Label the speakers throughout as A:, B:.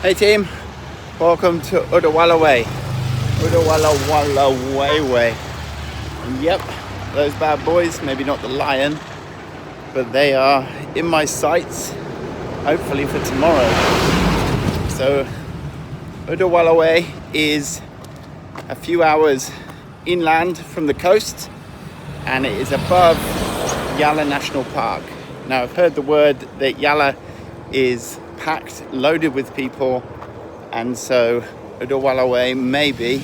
A: Hey team, welcome to Udawalawe Way. Yep, those bad boys, maybe not the lion, but they are in my sights, hopefully for tomorrow. So Udawalawe is a few hours inland from the coast, and it is above Udawalawe National Park. Now I've heard the word that Yala is packed, loaded with people, and so Udawalawe maybe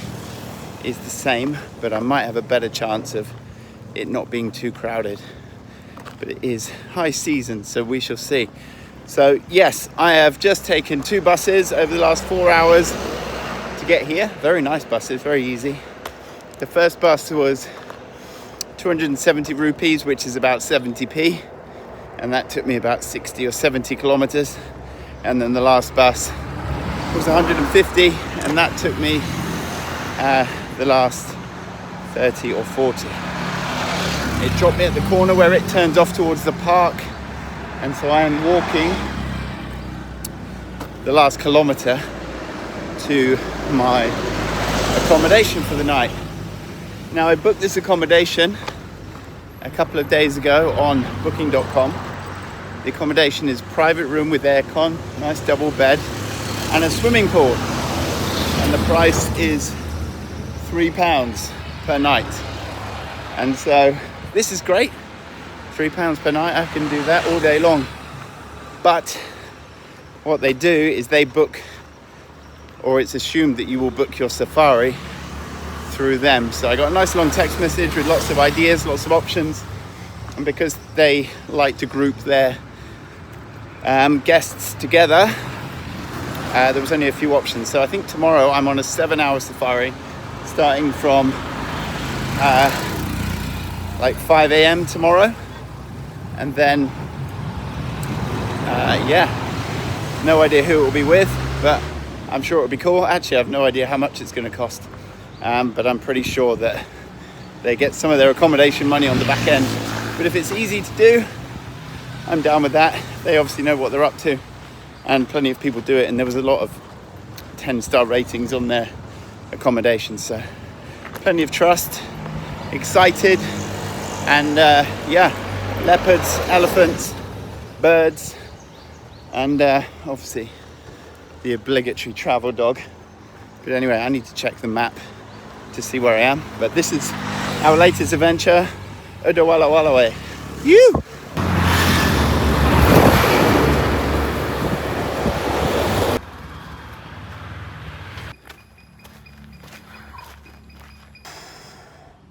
A: is the same, but I might have a better chance of it not being too crowded. But it is high season, so we shall see. So yes, I have just taken 2 buses over the last 4 hours to get here. Very nice buses, very easy. The first bus was 270 rupees, which is about 70p, and that took me about 60 or 70 kilometers. And then the last bus was 150, and that took me the last 30 or 40. It dropped me at the corner where it turns off towards the park, and so I am walking the last kilometer to my accommodation for the night. Now I booked this accommodation a couple of days ago on booking.com. The accommodation is private room with aircon, nice double bed, and a swimming pool. And the price is £3 per night. And so this is great. £3 per night, I can do that all day long. But what they do is they book, or it's assumed that you will book your safari through them. So I got a nice long text message with lots of ideas, lots of options. And because they like to group their guests together, there was only a few options. So I think tomorrow I'm on a 7-hour safari, starting from like 5 a.m. tomorrow, and then no idea who it will be with, but I'm sure it'll be cool. Actually, I have no idea how much it's going to cost, but I'm pretty sure that they get some of their accommodation money on the back end. But if it's easy to do, I'm down with that. They obviously know what they're up to, and plenty of people do it, and there was a lot of 10-star ratings on their accommodation, so plenty of trust, excited, and leopards, elephants, birds, and obviously the obligatory travel dog. But anyway, I need to check the map to see where I am, but this is our latest adventure, Udawalawe. You!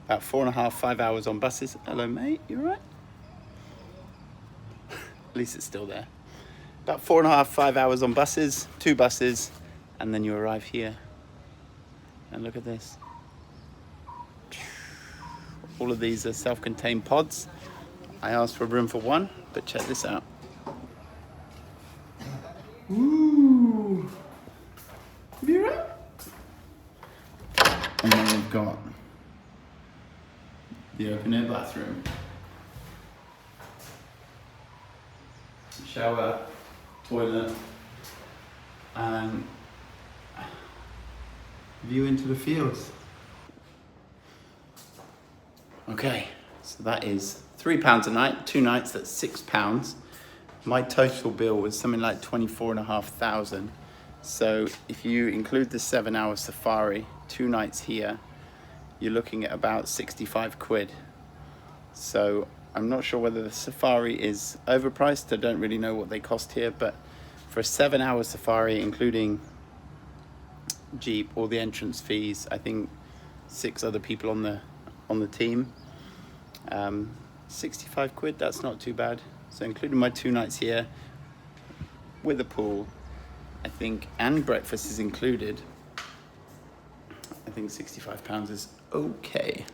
A: About 4.5, 5 hours on buses. Hello, mate. You all right? At least it's still there. About 4.5, 5 hours on buses, 2 buses, and then you arrive here. And look at this. All of these are self-contained pods. I asked for room for 1, but check this out. Ooh. You right? And then we've got the open air bathroom, shower, toilet, and view into the fields. Okay, so that is £3 a night, 2 nights, that's £6. My total bill was something like 24,500. So if you include the 7-hour safari, 2 nights here, you're looking at about 65 quid. So I'm not sure whether the safari is overpriced. I don't really know what they cost here, but for a 7-hour safari, including jeep, all the entrance fees, I think 6 other people on the team, 65 quid, that's not too bad. So including my 2 nights here with a pool, I think, and breakfast is included, I think £65 is okay.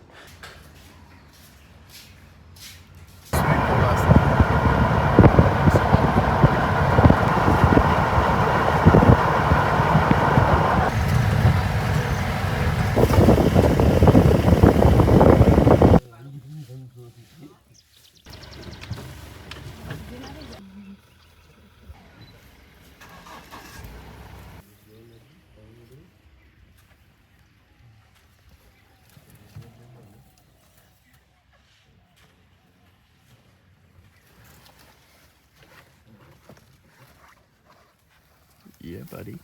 A: here, buddy.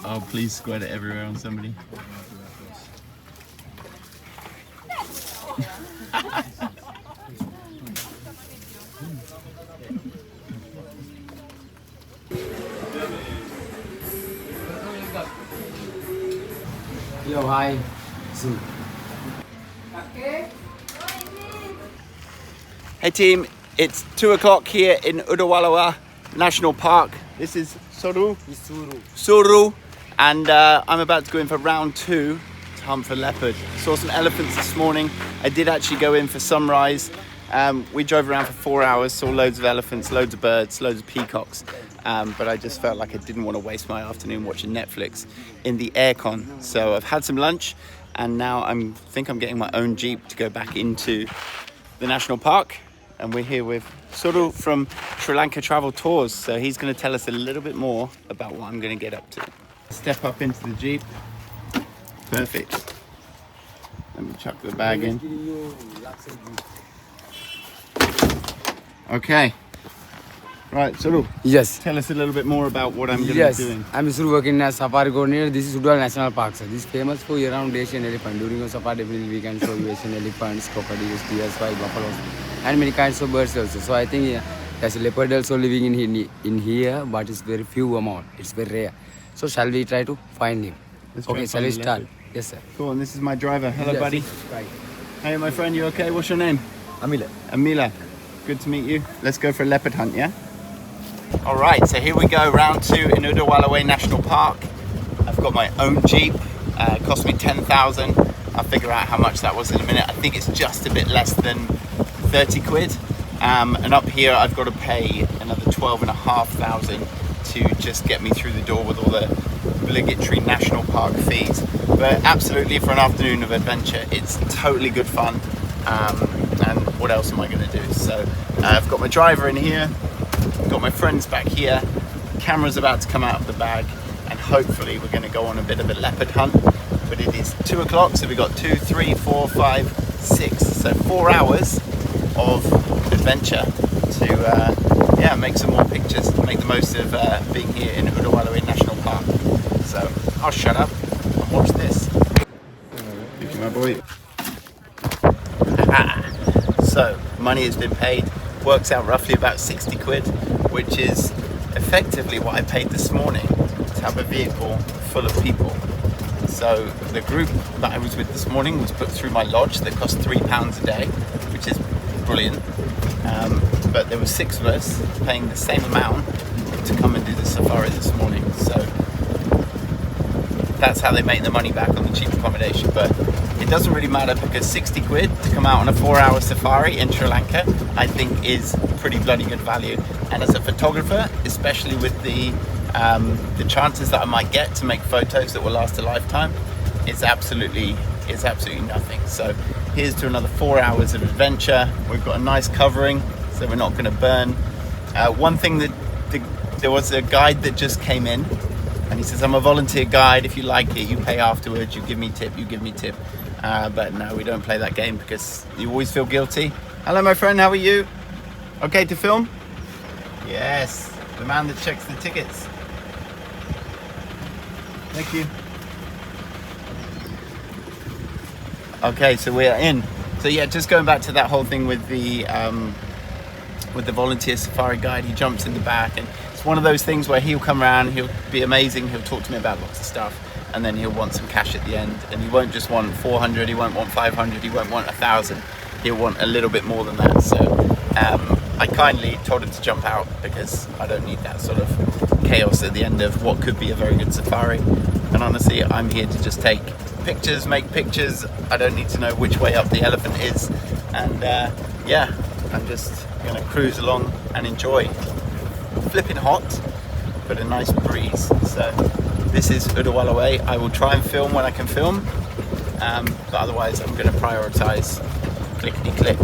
A: Oh, please squirt it everywhere on somebody.
B: Yo, hi.
A: Hey team, it's 2 o'clock here in Udawalawe National Park. This is Suru, and I'm about to go in for round 2 to hunt for leopard. Saw some elephants this morning. I did actually go in for sunrise. We drove around for 4 hours, saw loads of elephants, loads of birds, loads of peacocks. But I just felt like I didn't want to waste my afternoon watching Netflix in the aircon. So I've had some lunch, and now I think I'm getting my own Jeep to go back into the national park. And we're here with Suru from Sri Lanka Travel Tours. So he's going to tell us a little bit more about what I'm going to get up to. Step up into the Jeep. Perfect. Let me chuck the bag in. Okay. Right, Suru.
B: Yes.
A: Tell us a little bit more about what I'm going to be doing.
B: I'm still working as safari coordinator. This is Udawalawe National Park, sir. This is famous for year-round Asian elephant. During your safari, definitely we can show you Asian elephants, crocodiles, deers, white buffaloes, and many kinds of birds also. So I think there's a leopard also living in here, but it's very few amount. It's very rare. So shall we try to find him? Okay, shall we start? Yes, sir.
A: Cool, and this is my driver. Hello,
B: Yes.
A: buddy.
B: Right.
A: Hey, my friend, you okay? What's your name?
B: Amila.
A: Amila. Good to meet you. Let's go for a leopard hunt, yeah? All right, so here we go, round 2 in Udawalawe National Park. I've got my own Jeep. It cost me 10,000. I'll figure out how much that was in a minute. I think it's just a bit less than 30 quid. And up here, I've got to pay another 12,500 to just get me through the door with all the obligatory national park fees. But absolutely, for an afternoon of adventure, it's totally good fun. And what else am I going to do? So I've got my driver in here. Got my friends back here, camera's about to come out of the bag, and hopefully we're going to go on a bit of a leopard hunt. But it is 2 o'clock, so we've got 2, 3, 4, 5, 6, so 4 hours of adventure to make some more pictures, make the most of being here in Udawalawe National Park. So I'll shut up and watch this. Thank you, my boy. So money has been paid. Works out roughly about 60 quid, which is effectively what I paid this morning to have a vehicle full of people. So the group that I was with this morning was put through my lodge that cost £3 a day, which is brilliant. But there were 6 of us paying the same amount to come and do the safari this morning. So that's how they make the money back on the cheap accommodation. But it doesn't really matter, because 60 quid to come out on a 4-hour safari in Sri Lanka, I think is pretty bloody good value. And as a photographer, especially with the chances that I might get to make photos that will last a lifetime, it's absolutely nothing. So here's to another 4 hours of adventure. We've got a nice covering, so we're not going to burn. One thing that there was a guide that just came in, and he says, I'm a volunteer guide. If you like it, you pay afterwards. You give me tip, you give me tip. But no, we don't play that game because you always feel guilty. Hello, my friend, how are you? Okay to film? Yes, the man that checks the tickets. Thank you. Okay, so we are in. So yeah, just going back to that whole thing with the volunteer safari guide, he jumps in the back, and it's one of those things where he'll come around, he'll be amazing, he'll talk to me about lots of stuff, and then he'll want some cash at the end, and he won't just want 400, he won't want 500, he won't want 1,000, he'll want a little bit more than that. So I kindly told him to jump out, because I don't need that sort of chaos at the end of what could be a very good safari. And honestly, I'm here to just take pictures, make pictures. I don't need to know which way up the elephant is. And yeah, I'm just gonna cruise along and enjoy. Flipping hot, but a nice breeze. So this is Udawalawe. I will try and film when I can film, but otherwise I'm gonna prioritize Clickety click.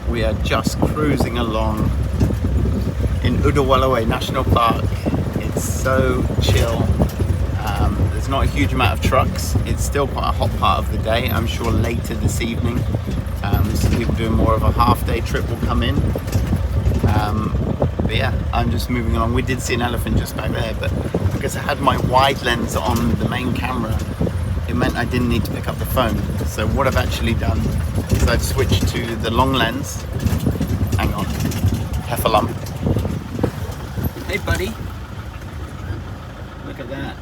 A: We are just cruising along in Udawalawe National Park. It's so chill. There's not a huge amount of trucks. It's still quite a hot part of the day. I'm sure later this evening, some people doing more of a half-day trip will come in. But yeah, I'm just moving along. We did see an elephant just back there, but because I had my wide lens on the main camera, it meant I didn't need to pick up the phone. So what I've actually done is I've switched to the long lens. Hang on, heffalump. Hey buddy, look at that.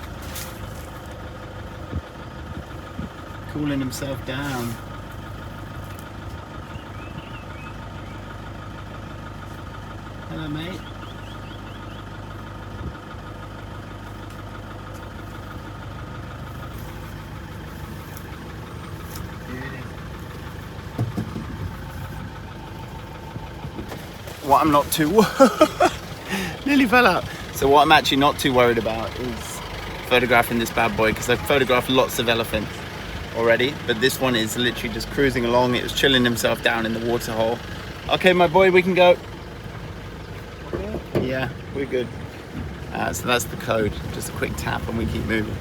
A: Cooling himself down. Hello mate. What I'm not too nearly fell out. So what I'm actually not too worried about is photographing this bad boy, because I've photographed lots of elephants already, but this one is literally just cruising along. It was chilling himself down in the water hole. Okay, my boy, we can go. Yeah, we're good. So that's the code. Just a quick tap and we keep moving.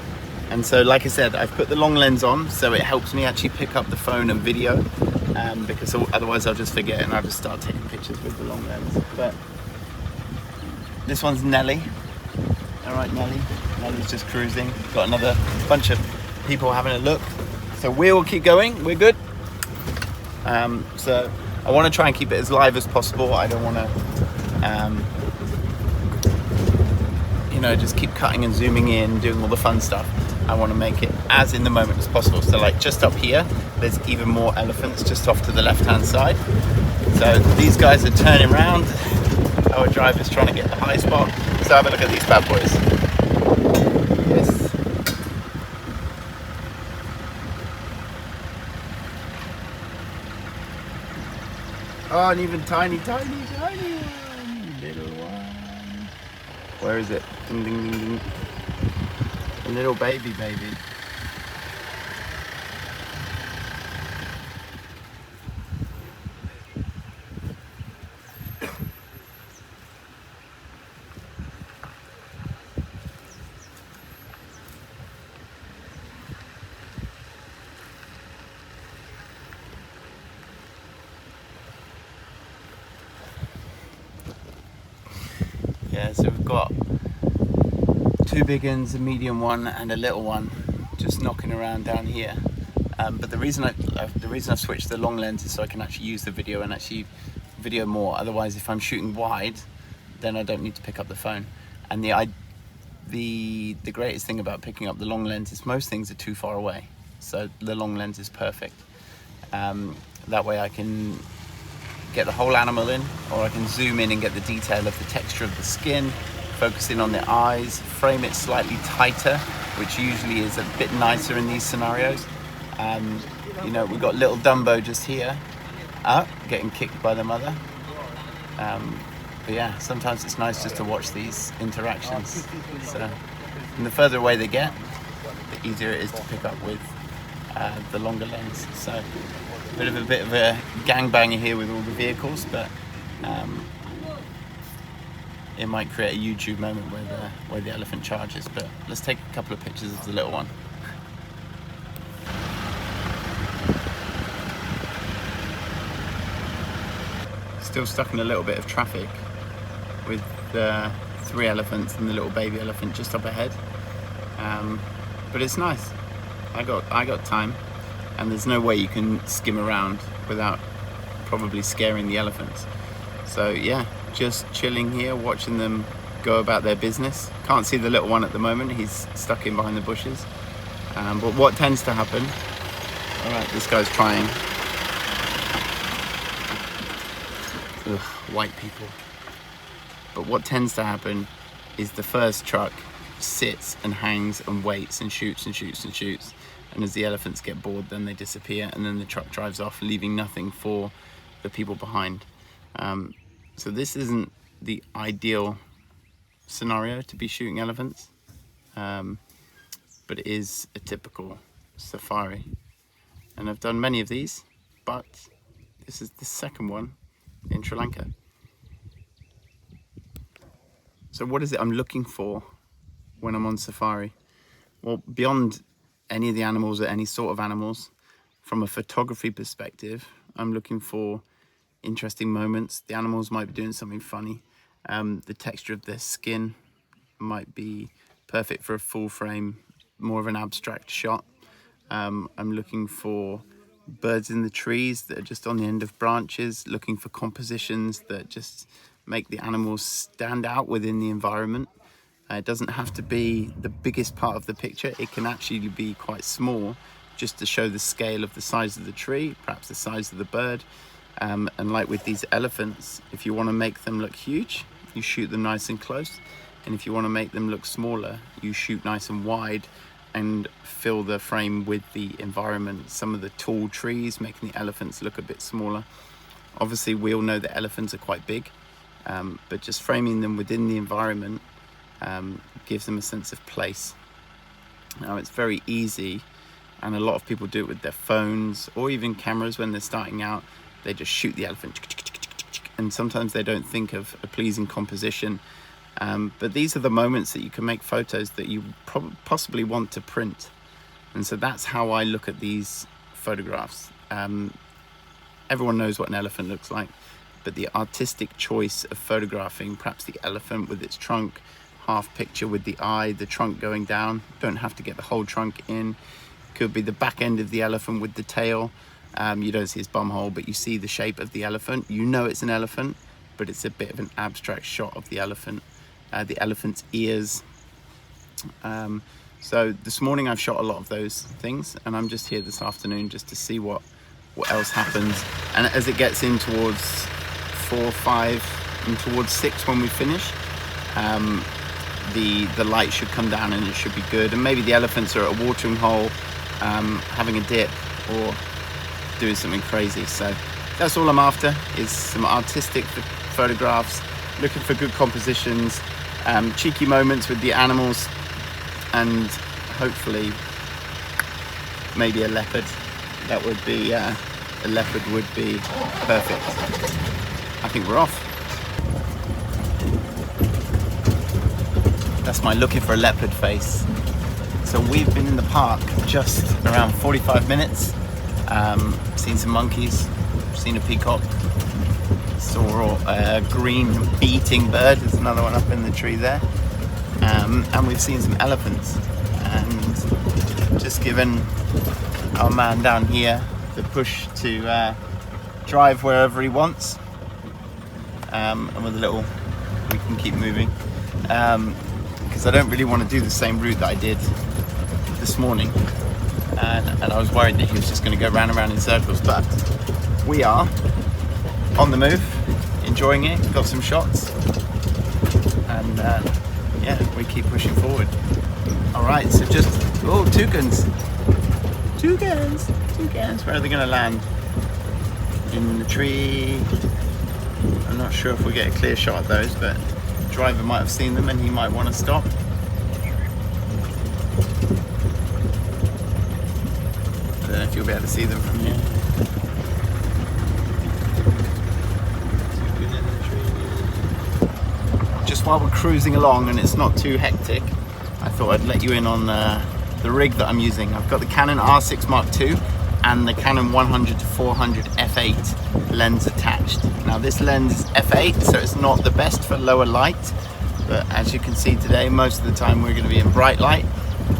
A: And so, like I said, I've put the long lens on, so it helps me actually pick up the phone and video, because otherwise I'll just forget and I'll just start taking pictures with the long lens. But this one's Nelly. All right, Nelly. Nelly's just cruising. Got another bunch of people having a look. So we'll keep going. We're good. So I want to try and keep it as live as possible. I don't want to, just keep cutting and zooming in, doing all the fun stuff. I want to make it as in the moment as possible. So like just up here, there's even more elephants just off to the left-hand side. So these guys are turning around. Our driver's trying to get the high spot. So have a look at these bad boys. Yes. Oh, and even tiny one. Little one. Where is it? Ding, ding, ding, ding. A little baby. Yeah, so we've got two big ones, a medium one, and a little one, just knocking around down here. But the reason I've switched the long lens is so I can actually use the video and actually video more. Otherwise, if I'm shooting wide, then I don't need to pick up the phone. And the greatest thing about picking up the long lens is most things are too far away, so the long lens is perfect. That way I can get the whole animal in, or I can zoom in and get the detail of the texture of the skin, focus in on the eyes, frame it slightly tighter, which usually is a bit nicer in these scenarios. We've got little Dumbo just here, getting kicked by the mother. But yeah, sometimes it's nice just to watch these interactions. So, and the further away they get, the easier it is to pick up with the longer lens. So, a bit of a gangbanger here with all the vehicles, but it might create a YouTube moment where the elephant charges. But let's take a couple of pictures of the little one. Still stuck in a little bit of traffic with the 3 elephants and the little baby elephant just up ahead. But it's nice. I got time, and there's no way you can skim around without probably scaring the elephants. So yeah, just chilling here, watching them go about their business. Can't see the little one at the moment, he's stuck in behind the bushes. But what tends to happen, all right, this guy's trying. Ugh, white people. But what tends to happen is the first truck sits and hangs and waits and shoots and shoots and shoots. And as the elephants get bored, then they disappear, and then the truck drives off, leaving nothing for the people behind. So this isn't the ideal scenario to be shooting elephants, but it is a typical safari and I've done many of these, but this is the second one in Sri Lanka. So what is it I'm looking for when I'm on safari? Well, beyond any of the animals or any sort of animals, from a photography perspective, I'm looking for interesting moments. The animals might be doing something funny. The texture of their skin might be perfect for a full frame, more of an abstract shot. I'm looking for birds in the trees that are just on the end of branches, looking for compositions that just make the animals stand out within the environment. It doesn't have to be the biggest part of the picture. It can actually be quite small, just to show the scale of the size of the tree, perhaps the size of the bird. And like with these elephants, if you want to make them look huge, you shoot them nice and close. And if you want to make them look smaller, you shoot nice and wide and fill the frame with the environment. Some of the tall trees making the elephants look a bit smaller. Obviously, we all know that elephants are quite big, but just framing them within the environment gives them a sense of place. Now, it's very easy, and a lot of people do it with their phones or even cameras when they're starting out. They just shoot the elephant, and sometimes they don't think of a pleasing composition. But these are the moments that you can make photos that you possibly want to print. And so that's how I look at these photographs. Everyone knows what an elephant looks like, but the artistic choice of photographing perhaps the elephant with its trunk, half picture with the eye, the trunk going down, don't have to get the whole trunk in. Could be the back end of the elephant with the tail. You don't see his bum hole, but you see the shape of the elephant. You know it's an elephant, but it's a bit of an abstract shot of the elephant's ears. So this morning I've shot a lot of those things, and I'm just here this afternoon just to see what else happens. And as it gets in towards 4, 5, and towards 6 when we finish, the light should come down and it should be good. And maybe the elephants are at a watering hole, having a dip or doing something crazy. So that's all I'm after, is some artistic photographs, looking for good compositions, cheeky moments with the animals, and hopefully maybe a leopard. That would be, a leopard would be perfect. I think we're off. That's my looking for a leopard face. So we've been in the park just around 45 minutes. Seen some monkeys, seen a peacock, saw a green beating bird. There's another one up in the tree there. And we've seen some elephants. And just given our man down here the push to drive wherever he wants. And with a little, we can keep moving. Because I don't really want to do the same route that I did this morning. And I was worried that he was just going to go round and round in circles, but we are on the move, enjoying it, got some shots, and yeah, we keep pushing forward. Alright, so just, toucans, where are they going to land? In the tree. I'm not sure if we'll get a clear shot of those, but the driver might have seen them and he might want to stop. I don't know if you'll be able to see them from here. Just while we're cruising along and it's not too hectic, I thought I'd let you in on the rig that I'm using. I've got the Canon R6 Mark II and the Canon 100-400 f8 lens attached. Now this lens is f8, so it's not the best for lower light, but as you can see today, most of the time we're going to be in bright light.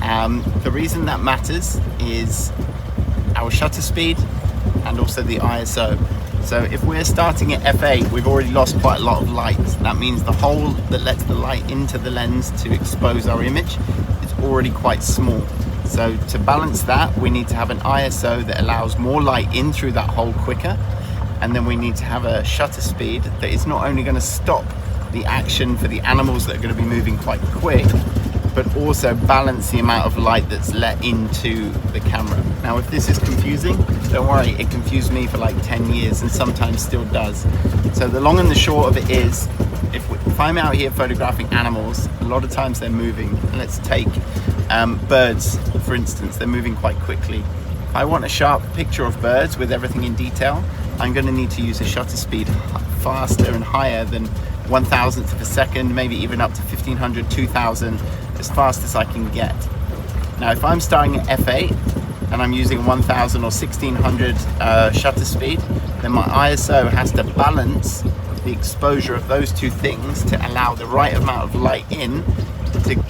A: The reason that matters is our shutter speed and also the ISO. So if we're starting at f8, we've already lost quite a lot of light. That means the hole that lets the light into the lens to expose our image is already quite small. So to balance that, we need to have an ISO that allows more light in through that hole quicker. And then we need to have a shutter speed that is not only going to stop the action for the animals that are going to be moving quite quick, but also balance the amount of light that's let into the camera. Now, if this is confusing, don't worry, it confused me for like 10 years and sometimes still does. So the long and the short of it is, if I'm out here photographing animals, a lot of times they're moving. Let's take birds, for instance, they're moving quite quickly. If I want a sharp picture of birds with everything in detail, I'm going to need to use a shutter speed faster and higher than 1,000th of a second, maybe even up to 1500, 2000, as fast as I can get. Now if I'm starting at f8 and I'm using 1000 or 1600 shutter speed, then my ISO has to balance the exposure of those two things to allow the right amount of light in to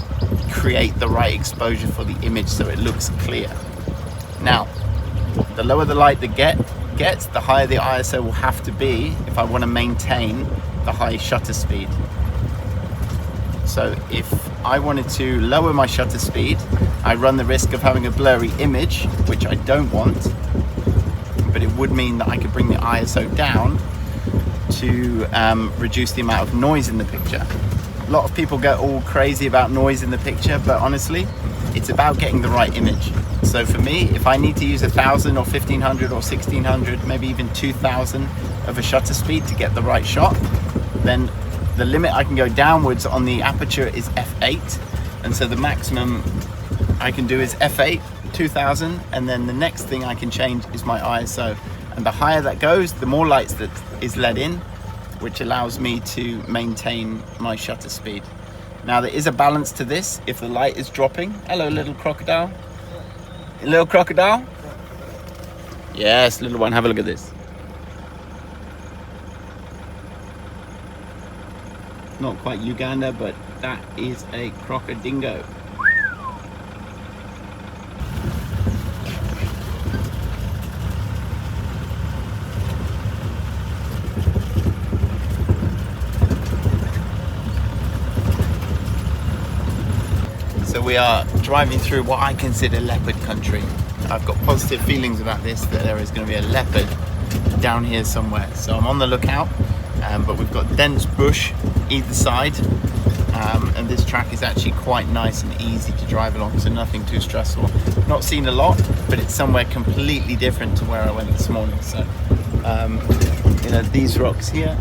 A: create the right exposure for the image so it looks clear. Now, the lower the light the gets, the higher the ISO will have to be if I want to maintain the high shutter speed. So if I wanted to lower my shutter speed, I run the risk of having a blurry image, which I don't want, but it would mean that I could bring the ISO down to reduce the amount of noise in the picture. A lot of people get all crazy about noise in the picture, but honestly, it's about getting the right image. So for me, if I need to use 1000 or 1500 or 1600, maybe even 2000 of a shutter speed to get the right shot, then the limit I can go downwards on the aperture is f8, and so the maximum I can do is f8, 2000, and then the next thing I can change is my ISO. And the higher that goes, the more light that is let in, which allows me to maintain my shutter speed. Now there is a balance to this. If the light is dropping, hello little crocodile. Little crocodile? Yes, little one, have a look at this. Not quite Uganda, but that is a crocodingo. So we are driving through what I consider leopard country. I've got positive feelings about this, that there is going to be a leopard down here somewhere. So I'm on the lookout, but we've got dense bush either side, and this track is actually quite nice and easy to drive along, so nothing too stressful. Not seen a lot, but it's somewhere completely different to where I went this morning. So, you know, these rocks here,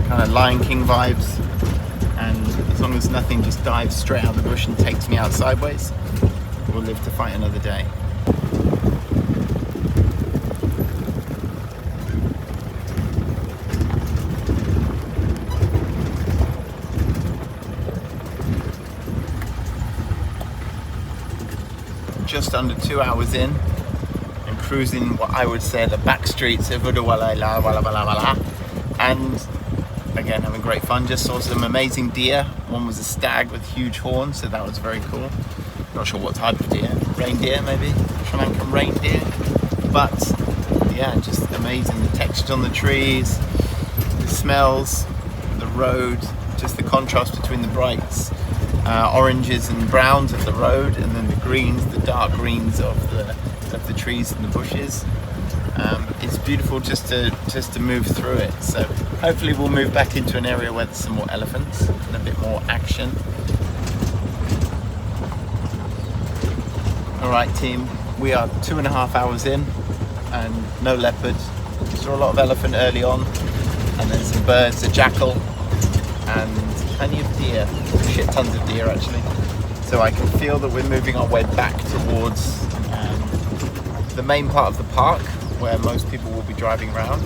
A: kind of Lion King vibes. And as long as nothing just dives straight out of the bush and takes me out sideways, we'll live to fight another day. Just under 2 hours in, and cruising what I would say the back streets of Udawalawe, and again, having great fun. Just saw some amazing deer. One was a stag with huge horns, so that was very cool. Not sure what type of deer. Reindeer, maybe? Sri Lankan reindeer. But yeah, just amazing. The textures on the trees, the smells, the road, just the contrast between the brights, oranges and browns of the road, and then the greens, the dark greens of the trees and the bushes. It's beautiful just to move through it. So hopefully we'll move back into an area where there's some more elephants and a bit more action. Alright team, we are 2.5 hours in and no leopard. Saw a lot of elephant early on, and then some birds, a jackal, and plenty of deer, shit tons of deer actually. So I can feel that we're moving our way back towards the main part of the park, where most people will be driving around.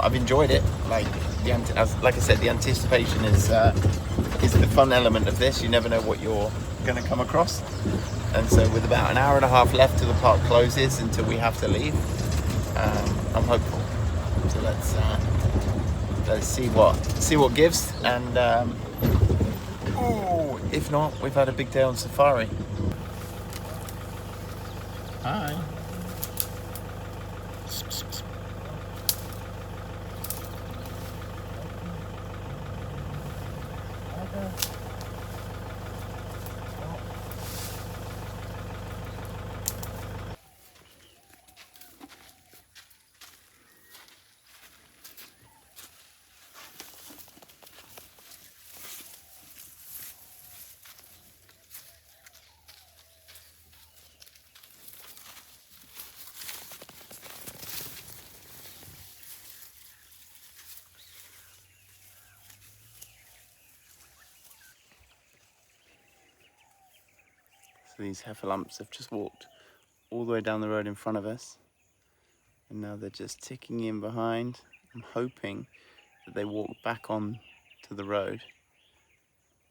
A: I've enjoyed it. Like I said, the anticipation is the fun element of this. You never know what you're going to come across, and so with about an hour and a half left till the park closes, until we have to leave, I'm hopeful. So let's see what gives, and if not, we've had a big day on safari. Hi. So these heffalumps have just walked all the way down the road in front of us, and now they're just ticking in behind. I'm hoping that they walk back on to the road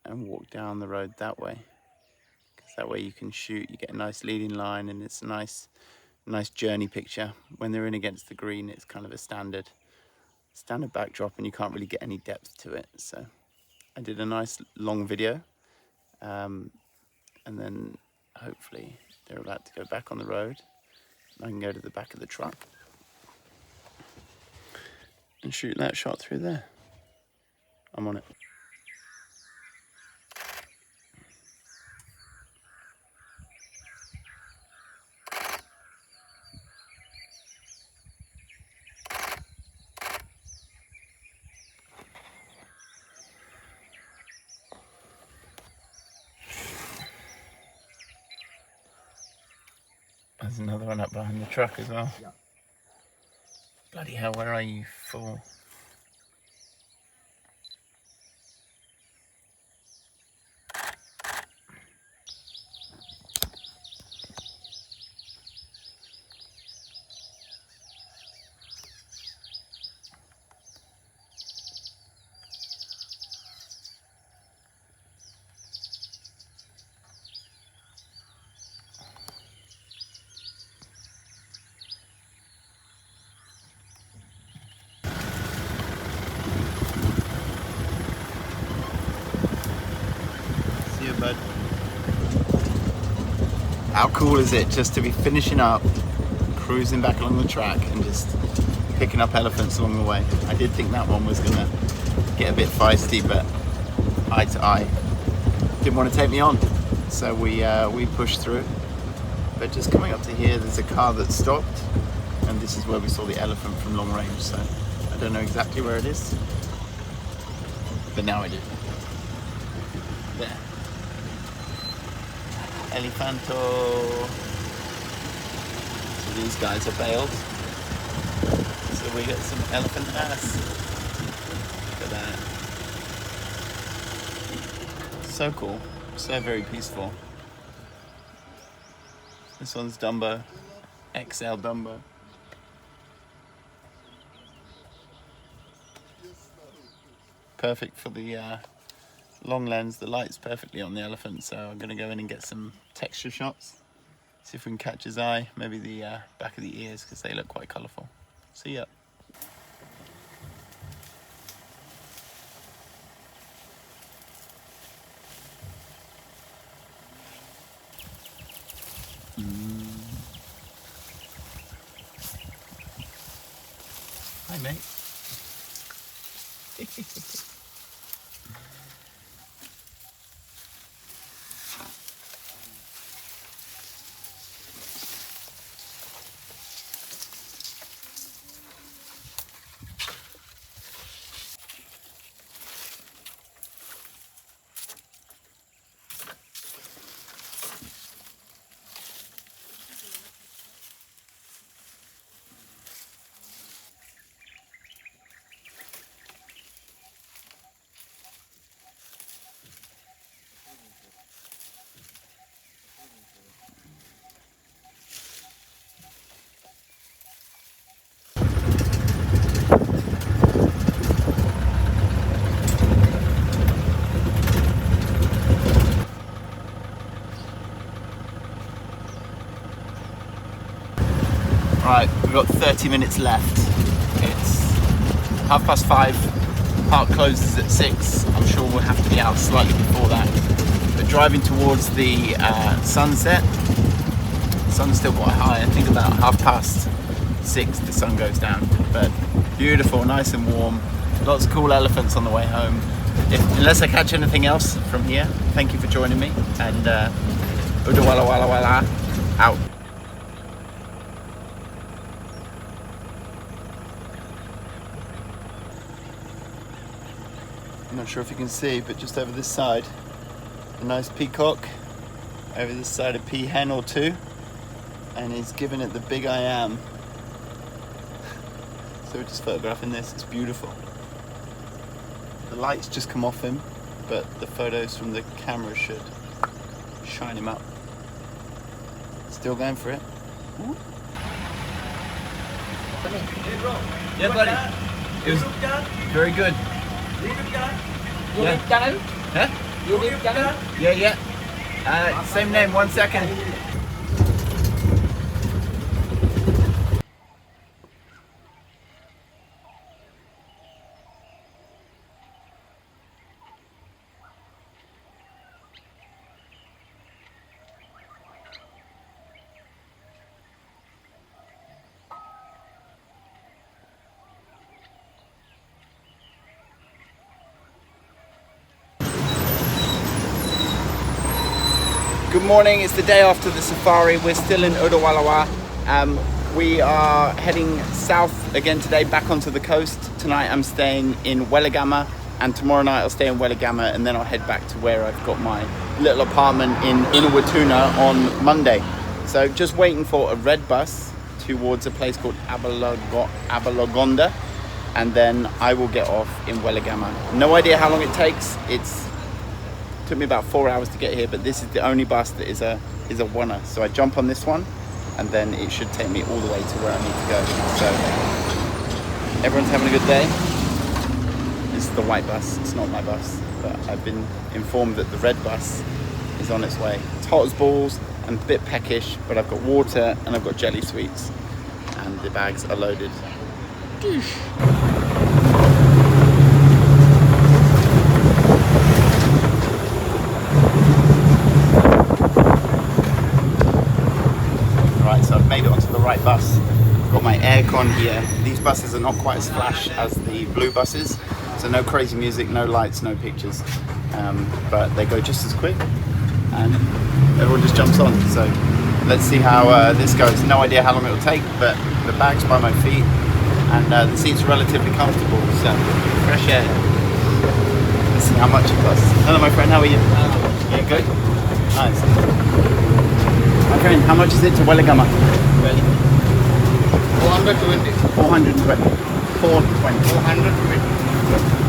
A: and walk down the road that way, because that way you can shoot, you get a nice leading line, and it's a nice journey picture. When they're in against the green, it's kind of a standard backdrop, and you can't really get any depth to it. So I did a nice long video, and then hopefully they're allowed to go back on the road. I can go to the back of the truck and shoot that shot through there. I'm on it. There's another one up behind the truck as well.
B: Yeah.
A: Bloody hell, where are you, fool? Bud. How cool is it just to be finishing up, cruising back along the track and just picking up elephants along the way? I did think that one was gonna get a bit feisty, but eye to eye didn't want to take me on, so we pushed through. But just coming up to here, there's a car that stopped, and this is where we saw the elephant from long range. So I don't know exactly where it is, but now I do. There. Elephanto. So these guys are bailed. So we get some elephant ass. Look at that. So cool. So very peaceful. This one's Dumbo. XL Dumbo. Perfect for the long lens. The light's perfectly on the elephant, so I'm going to go in and get some texture shots, see if we can catch his eye, maybe the back of the ears, because they look quite colourful. See ya. Hi mate. Right, we've got 30 minutes left. It's 5:30. Park closes at 6. I'm sure we'll have to be out slightly before that. But driving towards the sunset. The sun's still quite high. I think about 6:30 the sun goes down. But beautiful, nice and warm. Lots of cool elephants on the way home. Unless I catch anything else from here, thank you for joining me. And Udawalawe out. I'm not sure if you can see, but just over this side, a nice peacock, over this side a peahen or two, and he's giving it the big I am. So we're just photographing this, it's beautiful. The lights just come off him, but the photos from the camera should shine him up. Still going for it.
C: Hey bro.
A: Yeah, buddy. It was very good.
B: YouTube channel?
A: Huh?
B: YouTube channel?
A: Yeah. Same name, 1 second. Good morning, it's the day after the safari. We're still in Udawalawe. We are heading south again today, back onto the coast. Tonight I'm staying in Weligama, and tomorrow night I'll stay in Weligama, and then I'll head back to where I've got my little apartment in Inawatuna on Monday. So just waiting for a red bus towards a place called Abalagonda, and then I will get off in Weligama. No idea how long it takes. Took me about 4 hours to get here, but this is the only bus that is a oneer. So I jump on this one, and then it should take me all the way to where I need to go. So everyone's having a good day. This is the white bus. It's not my bus, but I've been informed that the red bus is on its way. It's hot as balls and a bit peckish, but I've got water and I've got jelly sweets, and the bags are loaded. So I've made it onto the right bus. Got my aircon here. These buses are not quite as flash as the blue buses, so no crazy music, no lights, no pictures, but they go just as quick, and everyone just jumps on. So let's see how this goes. No idea how long it will take, but the bag's by my feet, and the seats are relatively comfortable, so fresh air. Let's see how much it costs. Hello my friend, how are you? Yeah, good? Nice. My friend, how much is it to Weligama?
C: 420.
A: 420. 420.
C: 420.